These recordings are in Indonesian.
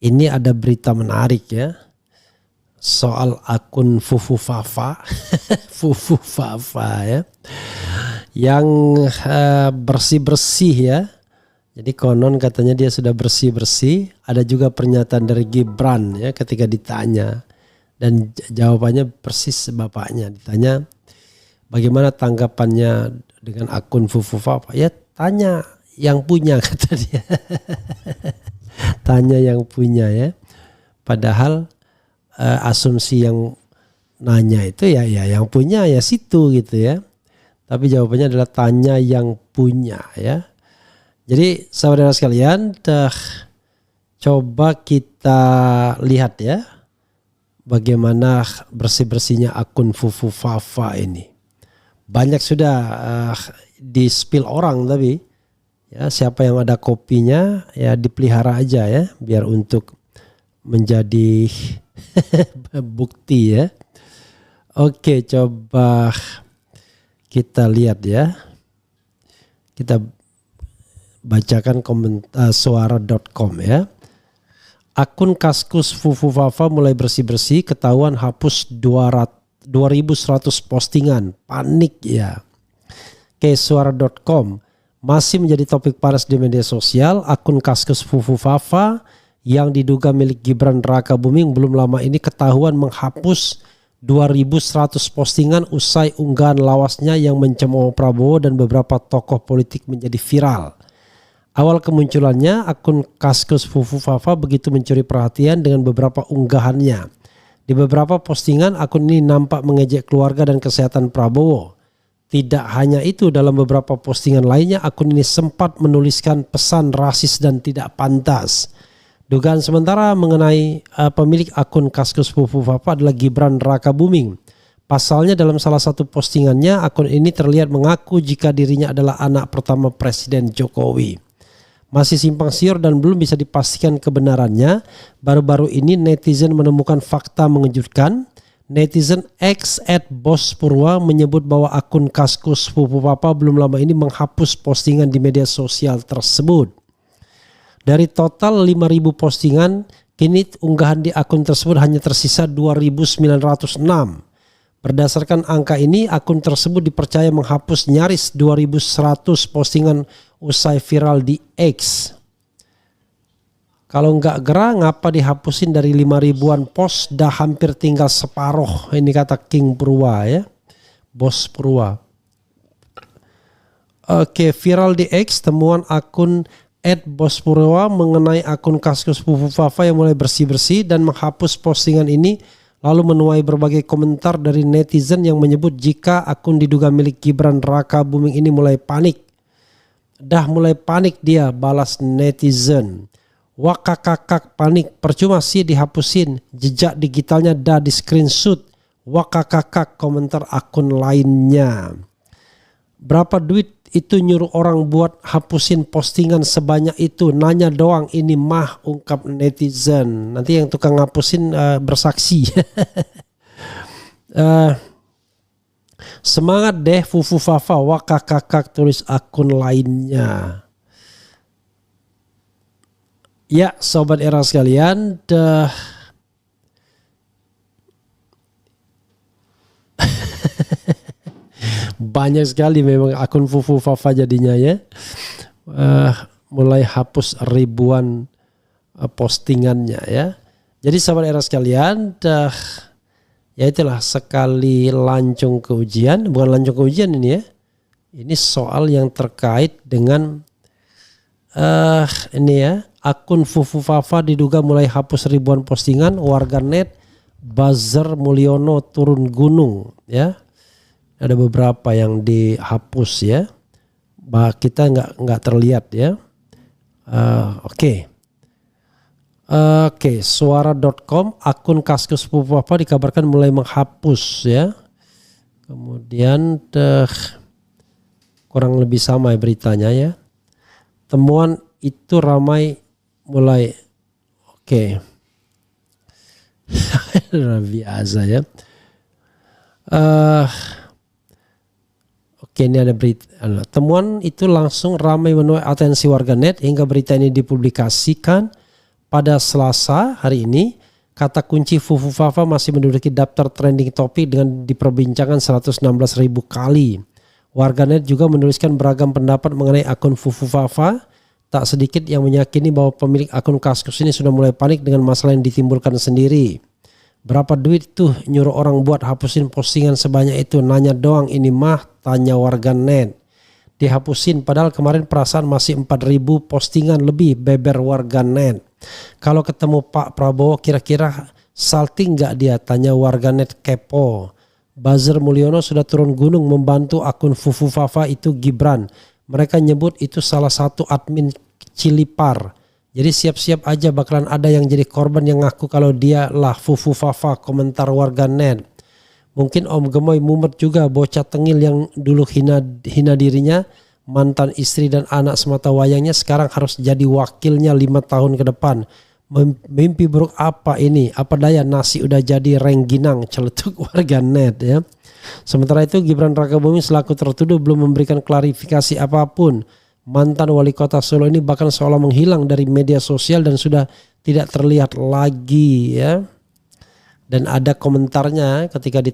ini ada berita menarik ya. Soal akun Fufu Fafa. Fufu Fafa ya. Yang bersih-bersih ya. Jadi konon katanya dia sudah bersih-bersih. Ada juga pernyataan dari Gibran ya ketika ditanya. Dan jawabannya persis bapaknya. Ditanya bagaimana tanggapannya dengan akun Fufu Fafa. Ya tanya yang punya kata dia. Tanya yang punya ya. Padahal asumsi yang nanya itu ya yang punya ya situ gitu ya. Tapi jawabannya adalah tanya yang punya ya. Jadi saudara sekalian, coba kita lihat ya bagaimana bersih-bersihnya akun Fufu Fafa ini. Banyak sudah di-spill orang tapi ya siapa yang ada kopinya ya dipelihara aja ya biar untuk menjadi bukti ya. Oke, coba kita lihat ya. Kita bacakan komentar suara.com ya. Akun Kaskus Fufu Fafa mulai bersih-bersih, ketahuan hapus 2100 postingan. Panik ya. Oke, suara.com masih menjadi topik panas di media sosial. Akun Kaskus Fufu Fafa yang diduga milik Gibran Rakabuming belum lama ini ketahuan menghapus 2100 postingan usai unggahan lawasnya yang mencemooh Prabowo dan beberapa tokoh politik menjadi viral. Awal kemunculannya akun Kaskus Fufu Fafa begitu mencuri perhatian dengan beberapa unggahannya. Di beberapa postingan akun ini nampak mengejek keluarga dan kesehatan Prabowo. Tidak hanya itu, dalam beberapa postingan lainnya akun ini sempat menuliskan pesan rasis dan tidak pantas. Dugaan sementara mengenai pemilik akun Kaskus Fufu Fafa adalah Gibran Rakabuming. Pasalnya dalam salah satu postingannya akun ini terlihat mengaku jika dirinya adalah anak pertama Presiden Jokowi. Masih simpang siur dan belum bisa dipastikan kebenarannya. Baru-baru ini netizen menemukan fakta mengejutkan. Netizen X @bospurwa menyebut bahwa akun Kaskus Fufu Fafa belum lama ini menghapus postingan di media sosial tersebut. Dari total 5.000 postingan, kini unggahan di akun tersebut hanya tersisa 2.906. Berdasarkan angka ini, akun tersebut dipercaya menghapus nyaris 2.100 postingan usai viral di X. Kalau nggak gerah, ngapa dihapusin dari 5.000-an post, dah hampir tinggal separuh. Ini kata King Purwa ya, Bos Purwa. Oke, viral di X, temuan akun @bospurwa mengenai akun Kaskus Fufu Fafa yang mulai bersih-bersih dan menghapus postingan ini lalu menuai berbagai komentar dari netizen yang menyebut jika akun diduga milik Gibran Rakabuming ini mulai panik. Dah mulai panik dia, balas netizen. Wah kakak panik, percuma sih dihapusin, jejak digitalnya dah di screenshot. Wah kakak komentar akun lainnya. Berapa duit itu nyuruh orang buat hapusin postingan sebanyak itu, nanya doang ini mah, ungkap netizen. Nanti yang tukang ngapusin bersaksi. Semangat deh Fufu Fafa, wah kakak tulis akun lainnya. Ya sobat era sekalian, banyak sekali memang akun Fufu Fafa jadinya ya. Mulai hapus ribuan postingannya ya. Jadi sahabat era sekalian, ya itulah sekali lancung ke ujian. Bukan lancung ke ujian ini ya. Ini soal yang terkait dengan ini ya. Akun Fufu Fafa diduga mulai hapus ribuan postingan. Warganet Buzzer Mulyono turun gunung ya. Ada beberapa yang dihapus ya. Kita nggak terlihat ya. Oke, suara.com akun Kaskus Fufu Fafa dikabarkan mulai menghapus ya. Kemudian kurang lebih sama ya beritanya ya. Temuan itu ramai mulai. Oke. Biasa ya. Oke, ini ada berita. Temuan itu langsung ramai menuai atensi warganet hingga berita ini dipublikasikan. pada Selasa hari ini, kata kunci Fufu Fafa masih menduduki daftar trending topik dengan diperbincangkan 116.000 kali. Warganet juga menuliskan beragam pendapat mengenai akun Fufu Fafa. Tak sedikit yang meyakini bahwa pemilik akun Kaskus ini sudah mulai panik dengan masalah yang ditimbulkan sendiri. Berapa duit tuh nyuruh orang buat hapusin postingan sebanyak itu? Nanya doang ini mah, tanya warganet. Dihapusin padahal kemarin perasaan masih 4.000 postingan lebih, beber warganet. Kalau ketemu Pak Prabowo kira-kira salting gak dia? Tanya warganet kepo. Buzzer Mulyono sudah turun gunung membantu akun Fufu Fafa itu Gibran. Mereka nyebut itu salah satu admin Cilipar. Jadi siap-siap aja bakalan ada yang jadi korban yang ngaku kalau dia lah Fufu Fafa, komentar warganet. Mungkin Om Gemoy mumet juga, bocah tengil yang dulu hina dirinya, mantan istri dan anak semata wayangnya sekarang harus jadi wakilnya 5 tahun ke depan. Mimpi buruk apa ini? Apa daya nasi udah jadi rengginang, celetuk warganet ya. Sementara itu Gibran Rakabuming selaku tertuduh belum memberikan klarifikasi apapun. Mantan wali kota Solo ini bahkan seolah menghilang dari media sosial dan sudah tidak terlihat lagi ya. Dan ada komentarnya ketika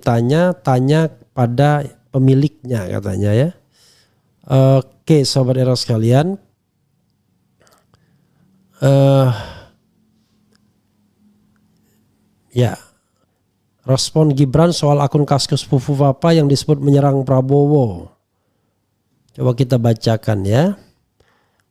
tanya pada pemiliknya katanya ya. Oke sobat era sekalian. Ya. Respon Gibran soal akun Kaskus Fufu Fafa yang disebut menyerang Prabowo. Coba kita bacakan ya.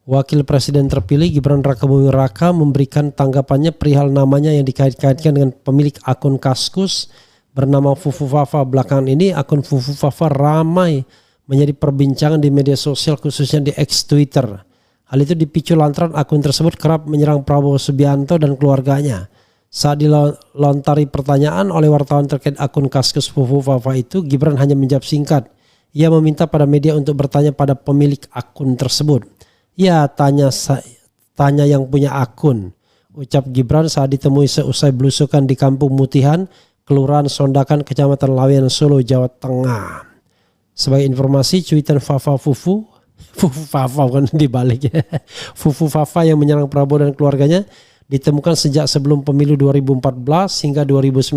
Wakil Presiden terpilih Gibran Rakabuming Raka memberikan tanggapannya perihal namanya yang dikait-kaitkan dengan pemilik akun Kaskus bernama Fufu Fafa. Belakangan ini akun Fufu Fafa ramai menjadi perbincangan di media sosial khususnya di X Twitter. Hal itu dipicu lantaran akun tersebut kerap menyerang Prabowo Subianto dan keluarganya. Saat dilontari pertanyaan oleh wartawan terkait akun Kaskus Fufu Fafa itu, Gibran hanya menjawab singkat. Ia meminta pada media untuk bertanya pada pemilik akun tersebut. Ya, tanya yang punya akun, ucap Gibran saat ditemui seusai belusukan di Kampung Mutihan, Kelurahan Sondakan, Kecamatan Laweyan, Solo, Jawa Tengah. Sebagai informasi, cuitan Fafa Fufu Fafa kan dibalik ya. Fufu Fafa yang menyerang Prabowo dan keluarganya ditemukan sejak sebelum pemilu 2014 hingga 2019.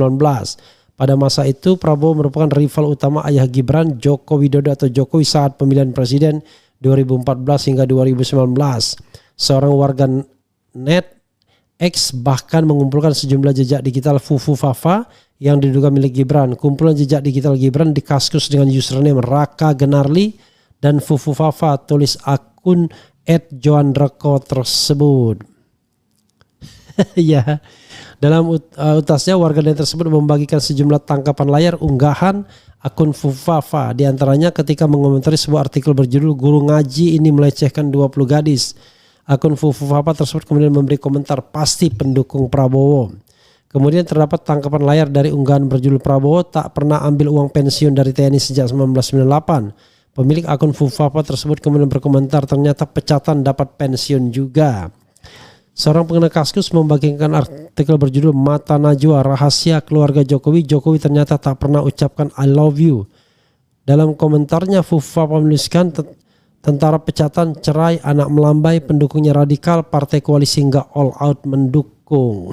Pada masa itu Prabowo merupakan rival utama ayah Gibran, Joko Widodo atau Jokowi saat pemilihan presiden 2014 hingga 2019. Seorang warga net X bahkan mengumpulkan sejumlah jejak digital Fufu Fafa yang diduga milik Gibran. Kumpulan jejak digital Gibran di Kaskus dengan username Raka Genarli dan Fufu Fafa, tulis akun @joandreko tersebut. Ya, dalam utasnya warganet tersebut membagikan sejumlah tangkapan layar unggahan akun Fufu Fafa. Di antaranya ketika mengomentari sebuah artikel berjudul Guru Ngaji ini melecehkan 20 gadis. Akun Fufu Fafa tersebut kemudian memberi komentar pasti pendukung Prabowo. Kemudian terdapat tangkapan layar dari unggahan berjudul Prabowo tak pernah ambil uang pensiun dari TNI sejak 1998. Pemilik akun Fufu Fafa tersebut kemudian berkomentar ternyata pecatan dapat pensiun juga. Seorang pengguna Kaskus membagikan artikel berjudul Mata Najwa Rahasia Keluarga Jokowi. Jokowi ternyata tak pernah ucapkan I love you. Dalam komentarnya Fufu Fafa menuliskan tentara pecatan, cerai, anak melambai, pendukungnya radikal, partai koalisi nggak all out mendukung.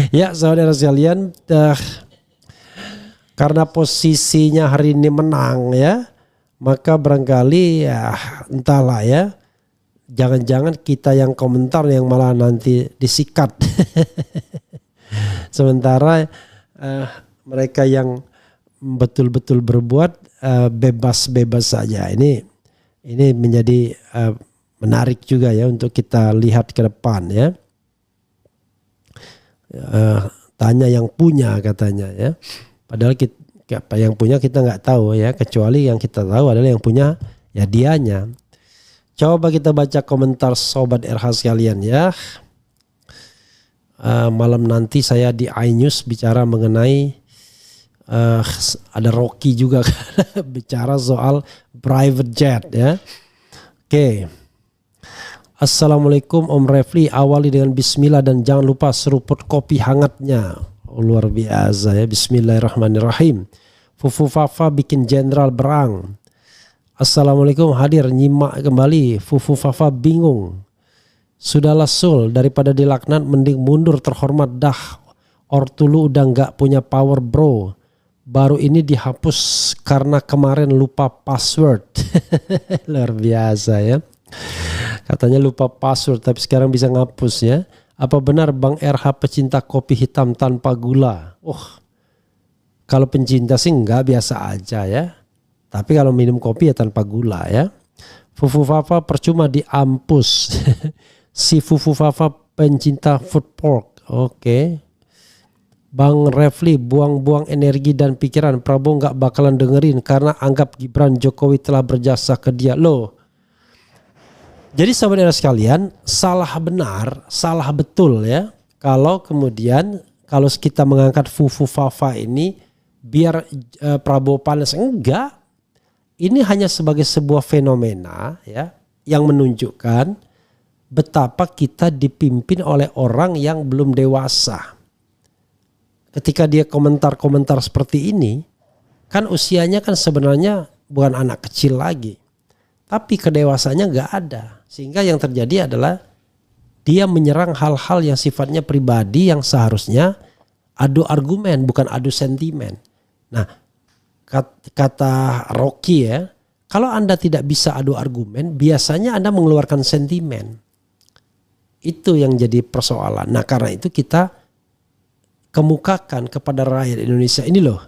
Ya saudara sekalian, karena posisinya hari ini menang ya, maka barangkali ya entahlah ya. Jangan-jangan kita yang komentar yang malah nanti disikat. Sementara mereka yang betul-betul berbuat bebas-bebas saja. Ini menjadi menarik juga ya untuk kita lihat ke depan ya. Tanya yang punya katanya ya. Padahal yang punya kita nggak tahu ya. Kecuali yang kita tahu adalah yang punya ya dianya. Coba kita baca komentar sobat RH sekalian ya. Malam nanti saya di iNews bicara mengenai ada Rocky juga bicara soal private jet ya. Oke. Assalamualaikum Om Refli, awali dengan bismillah dan jangan lupa seruput kopi hangatnya. Oh, luar biasa ya. Bismillahirrahmanirrahim. Fufu Fafa bikin jenderal berang. Assalamualaikum, hadir nyimak kembali. Fufu Fafa bingung Sudahlah Sul, daripada dilaknat mending mundur terhormat dah. Ortu lu udah nggak punya power bro. Baru ini dihapus karena kemarin lupa password. Luar biasa ya. Katanya lupa password tapi sekarang bisa ngapus ya. Apa benar Bang RH pecinta kopi hitam tanpa gula? Kalau pencinta sih enggak, biasa aja ya. Tapi kalau minum kopi ya tanpa gula ya. Fufu Fafa percuma diampus. Si Fufu Fafa pencinta food pork. Oke. Bang Refli buang-buang energi dan pikiran. Prabowo nggak bakalan dengerin karena anggap Gibran Jokowi telah berjasa ke dia. Loh. Jadi saudara sekalian, salah benar, salah betul ya. Kalau kemudian kalau kita mengangkat Fufu Fafa ini biar Prabowo panas, enggak. Ini hanya sebagai sebuah fenomena ya yang menunjukkan betapa kita dipimpin oleh orang yang belum dewasa. Ketika dia komentar-komentar seperti ini, kan usianya kan sebenarnya bukan anak kecil lagi. Tapi kedewasanya nggak ada. Sehingga yang terjadi adalah dia menyerang hal-hal yang sifatnya pribadi yang seharusnya adu argumen bukan adu sentimen. Nah, kata Rocky ya, kalau Anda tidak bisa adu argumen, biasanya Anda mengeluarkan sentimen. Itu yang jadi persoalan. Nah, karena itu kita kemukakan kepada rakyat Indonesia ini loh.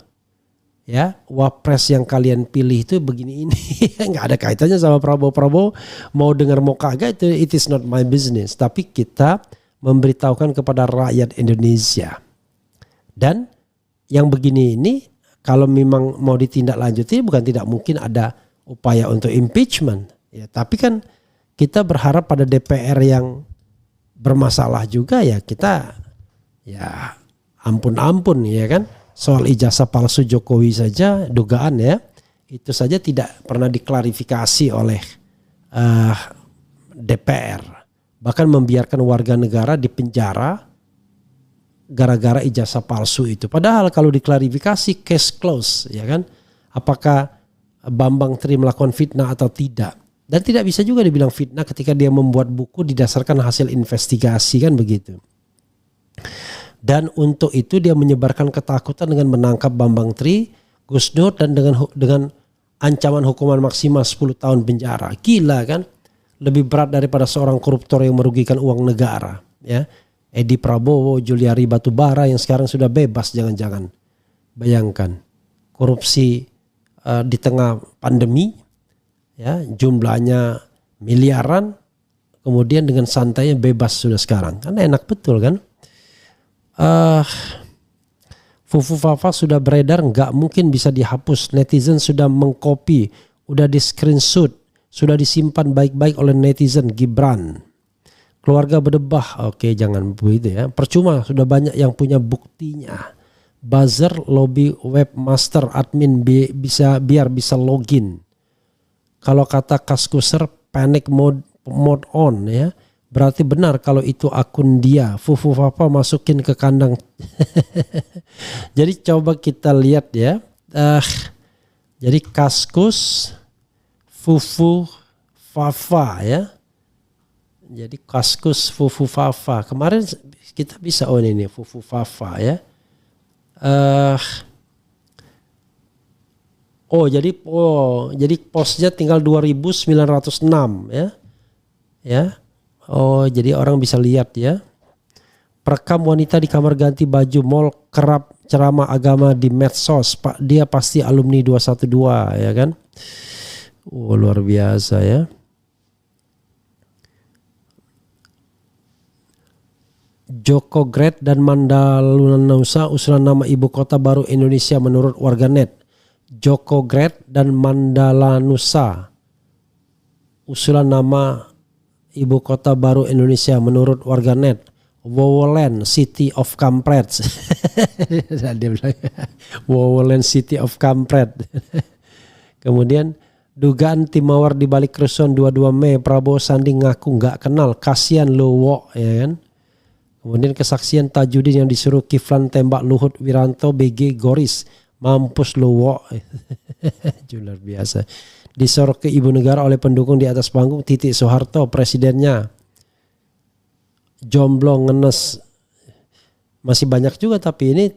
Ya, wapres yang kalian pilih itu begini ini. Nggak ada kaitannya sama Prabowo mau dengar mau kagak, itu it is not my business. Tapi kita memberitahukan kepada rakyat Indonesia. Dan yang begini ini kalau memang mau ditindaklanjuti bukan tidak mungkin ada upaya untuk impeachment. Ya, tapi kan kita berharap pada DPR yang bermasalah juga ya kita ya ampun-ampun ya kan. Soal ijazah palsu Jokowi saja dugaan ya itu saja tidak pernah diklarifikasi oleh DPR. Bahkan membiarkan warga negara dipenjara gara-gara ijazah palsu itu. Padahal kalau diklarifikasi case close ya kan. Apakah Bambang Tri melakukan fitnah atau tidak. Dan tidak bisa juga dibilang fitnah ketika dia membuat buku didasarkan hasil investigasi kan begitu. Dan untuk itu dia menyebarkan ketakutan dengan menangkap Bambang Tri, Gus Dur dan dengan ancaman hukuman maksimal 10 tahun penjara. Gila kan? Lebih berat daripada seorang koruptor yang merugikan uang negara ya. Edi Prabowo, Juliari Batubara yang sekarang sudah bebas jangan-jangan. Bayangkan korupsi di tengah pandemi ya, jumlahnya miliaran, kemudian dengan santainya bebas sudah sekarang. Kan enak betul kan? Fufu Fafa sudah beredar, nggak mungkin bisa dihapus. Netizen sudah mengcopy, udah di screenshot, sudah disimpan baik-baik oleh netizen Gibran. Keluarga berdebah, oke jangan begitu ya. Percuma, sudah banyak yang punya buktinya. Buzzer, lobby, webmaster, admin biar bisa login. Kalau kata Kaskuser, panic mode on ya. Berarti benar kalau itu akun dia. Fufu Fafa masukin ke kandang. Jadi coba kita lihat ya. Jadi Kaskus, Fufu Fafa ya. Jadi Kaskus Fufu Fafa. Kemarin kita bisa ini Fufu Fafa ya. Jadi postnya tinggal 2906 ya. Ya. Oh, jadi orang bisa lihat ya. Perekam wanita di kamar ganti baju mall kerap ceramah agama di medsos. Pak, dia pasti alumni 212 ya kan. Luar biasa ya. Joko Gret dan Mandalunusa usulan nama ibu kota baru Indonesia menurut warganet. Joko Gret dan Mandalanusa usulan nama ibu kota baru Indonesia menurut warganet. Wowoland City of Kampret. Dia bilang Wowoland City of Kampret. Kemudian dugaan tim mawar di balik kerusuhan 22 Mei, Prabowo Sandi ngaku nggak kenal, kasihan lo wok ya kan. Kemudian kesaksian Tajudin yang disuruh Kiflan tembak Luhut Wiranto BG Goris, mampus lo wok. Luar biasa. Disorok ke ibu negara oleh pendukung di atas panggung, Titik Soeharto presidennya. jomblo ngenes masih banyak juga, tapi ini